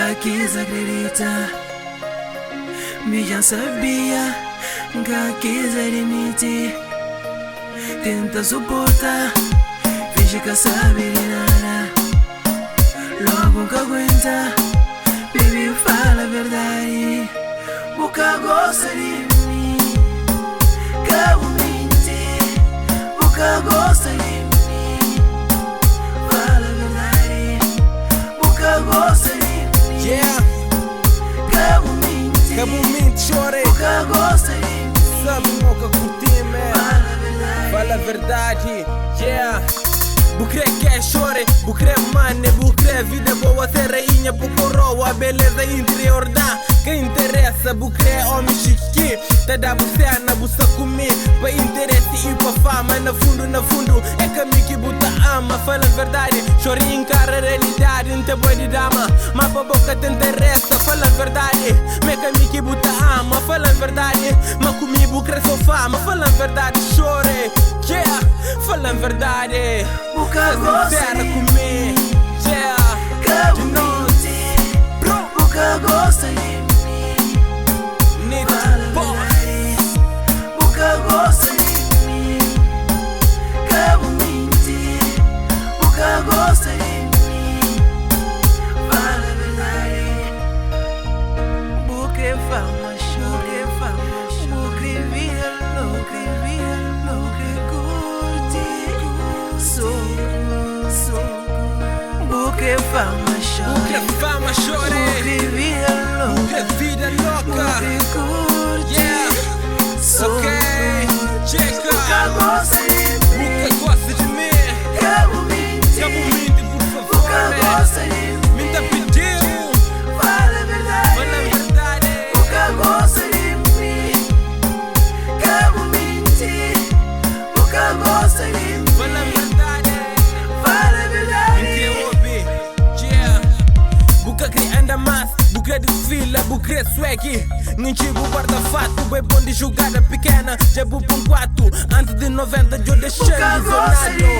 nunca quis acreditar. Me já sabia, nunca quis admitir. Tenta suportar, finge que sabe de nada. Logo nunca aguenta, baby, fala a verdade. Nunca gosta de mim, que vou mentir. Nunca gosta de mim, fala a verdade. Nunca gosta de mim, Yeah, que vou mentir. que momento chorei. Nunca gosta de mim, Sabe nunca curti, man. fala a verdade. Fala a verdade, yeah. Bucre que é chore, bucre mane, bucre vida boa, ser rainha, bucoroa, beleza interior da. Que interessa, bucre homem chique. Te dá você na buça comigo, pra interesse e pra fama. Na fundo, é que a mim que buta ama. Fala a verdade, chore encara a realidade. Não te boi de dama, mas pra boca te interessa. Fala a verdade, me que a mim que buta ama. Fala a verdade, mas comigo bucre sou fama. Fala a verdade, chore, yeah. Fala a verdade, Nunca gosta sincera de comigo, yeah. que vou Dnos, mentir. Nunca gosta de mim, Nito fala a Boss verdade. Nunca gosta de mim, que vou mentir. Nunca gosta de mim, fala a verdade. Buque fama, chore, buque vira louca, curte. Buque fama, chore, que fama chore, buque vira louca, que vida louca, curte. yeah. Ok, Nunca checa, gosta de mim, que gosta de mim. que vou mentir. Que momento, por Nunca favor, gosta de mim, me tá pediu. fala a verdade. Fala a verdade, Nunca gosta de mim, que vou mentir. Nunca gosta de mim, fala a verdade. fala a verdade. Que ouvi, yeah. Buca que anda mais, buca desfila, buca swag. Nintigo guarda-fato, bem bom de jogada pequena. Já bu pra um quarto, antes de 90 eu deixei Nunca gosta de isolado.